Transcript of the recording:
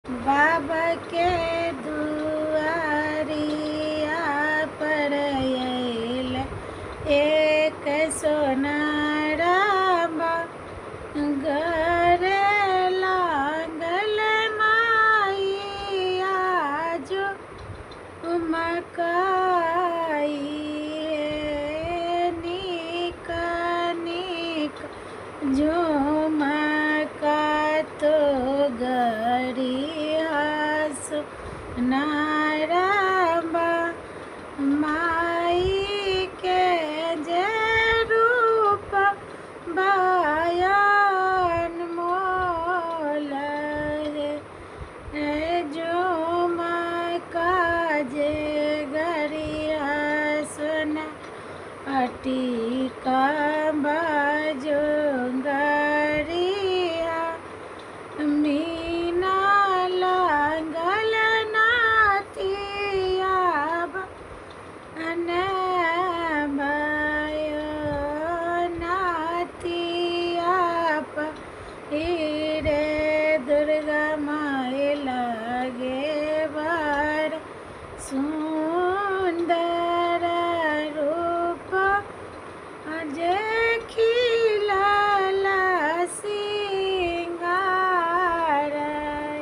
बाबा के दुआरिया पर आयल एक सोनारा घर लागल माइया जो मकाई निक निक झुमका तो गरियास नाराबा माई के जे रूप बयान मोल है झुमका जे गरियास ना अटिका बाजोंगरिया मीना लागल नाथिया अनबायो नाथिया रे दुर्गा माई लागे बार सु